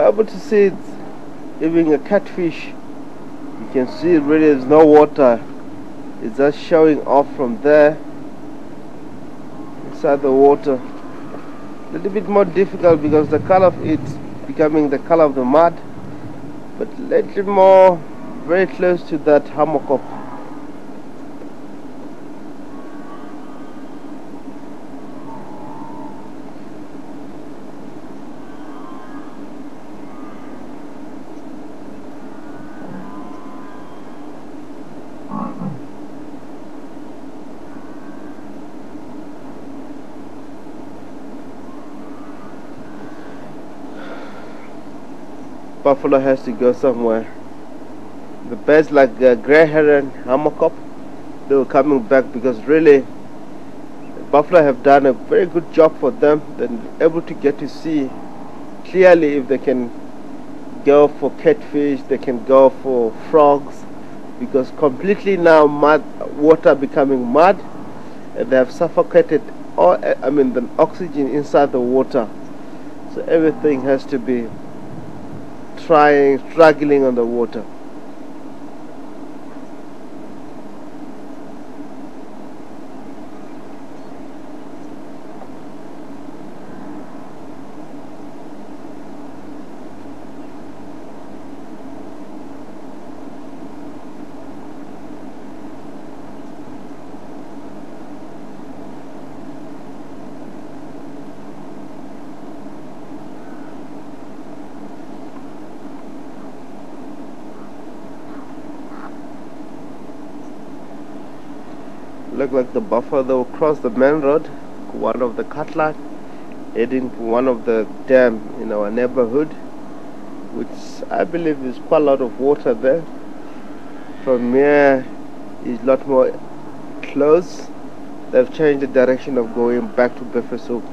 able to see it even a catfish. You can see really there's no water. It's just showing off from there inside the water. A little bit more difficult because the color of it becoming the color of the mud, but a little more very close to that Hammerkop. Buffalo has to go somewhere. The birds like grey heron, Hammerkop, they were coming back because really buffalo have done a very good job for them. They're able to get to see clearly if they can go for catfish, they can go for frogs, because completely now water becoming mud, and they have suffocated all, the oxygen inside the water. So everything has to be struggling on the water. Look like the buffalo will cross the main road, one of the cut line, heading to one of the dam in our neighborhood, which I believe is quite a lot of water there. From here is a lot more close. They've changed the direction of going back to Befesuk.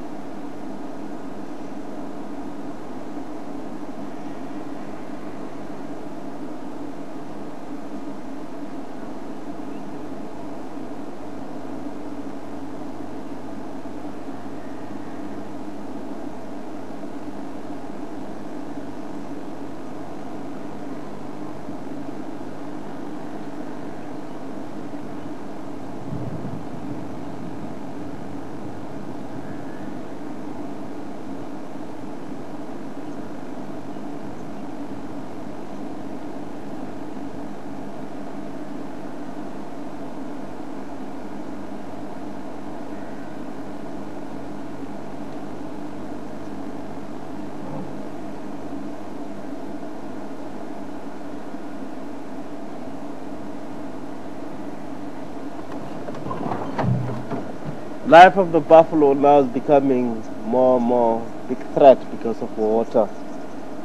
Life of the buffalo now is becoming more and more big threat because of water.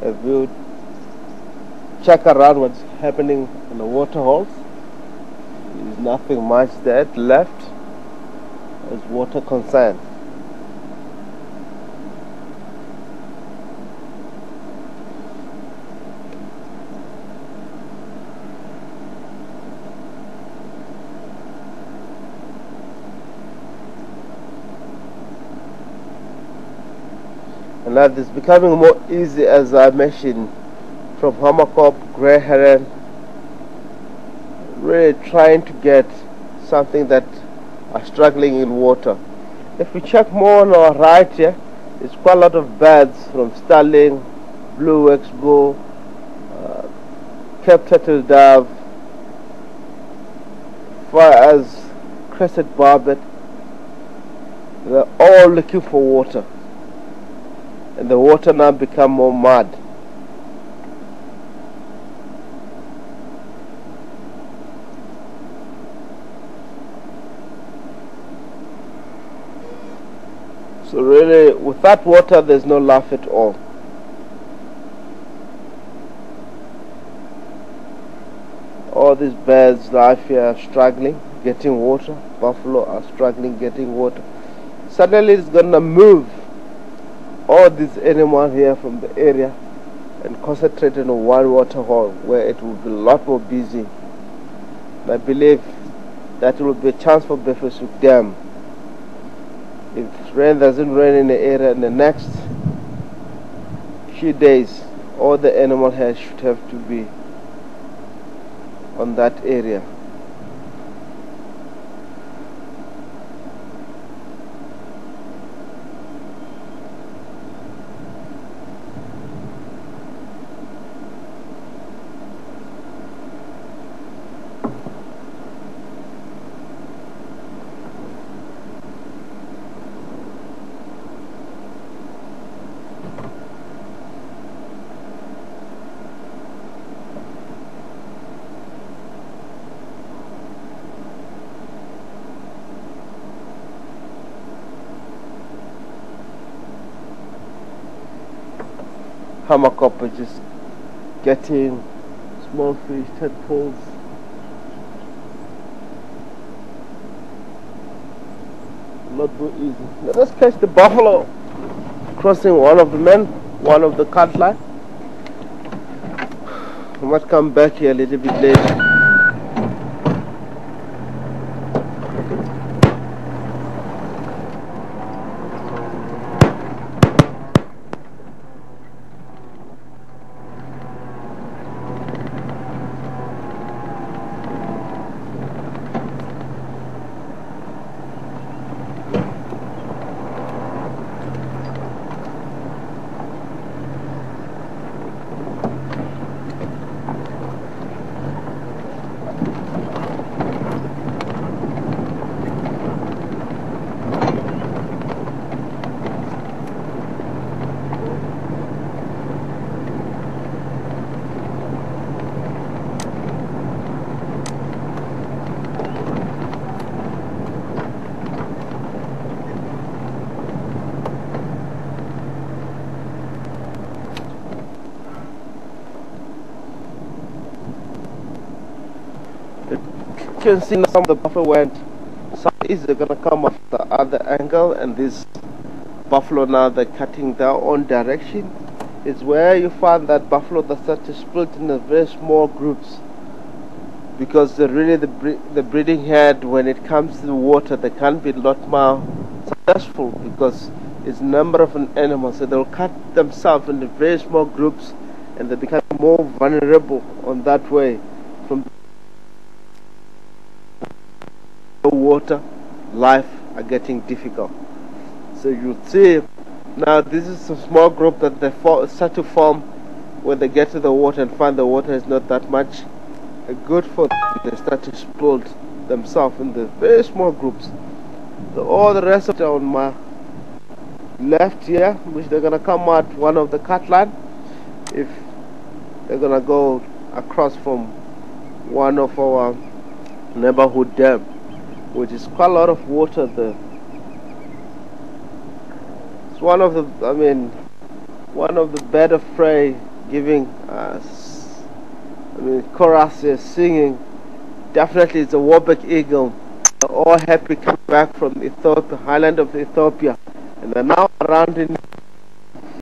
If you check around what's happening in the water holes, there's nothing much there left as water concerned. And that is becoming more easy, as I mentioned, from Hammerkop, grey heron, really trying to get something that are struggling in water. If we check more on our right here, there's quite a lot of birds from starling, blue wax-bill, Cape turtle dove, far as crested barbet. They're all looking for water. And the water now become more mud. So really, without water, there's no life at all. All these birds life here are struggling getting water. Buffalo are struggling getting water. Suddenly it's gonna move all these animals here from the area and concentrate in one water hole where it will be a lot more busy. And I believe that will be a chance for Befesuk Dam. If rain doesn't rain in the area in the next few days, all the animal hair should have to be on that area. Hammerkop is just getting small fish, tadpoles. Not so easy. Let us catch the buffalo crossing one of the cut line. I might come back here a little bit later. You can see some of the buffalo went southeast. They're gonna come off the other angle, and this buffalo now they're cutting their own direction. Is where you find that buffalo that start to split in the very small groups, because they're really the breeding head. When it comes to the water, they can't be a lot more successful because it's a number of animals, so they'll cut themselves into very small groups, and they become more vulnerable on that way. From water, life are getting difficult. So you see now this is a small group that they start to form when they get to the water and find the water is not that much good for them. They start to split themselves in the very small groups. So all the rest of them on my left here, which they're gonna come out one of the cut line, if they're gonna go across from one of our neighborhood dam, which is quite a lot of water there. It's one of the bird of prey giving us, choruses, singing. Definitely it's a warbeck eagle. They're all happy coming back from Ethiopia, highland of Ethiopia, and they're now around in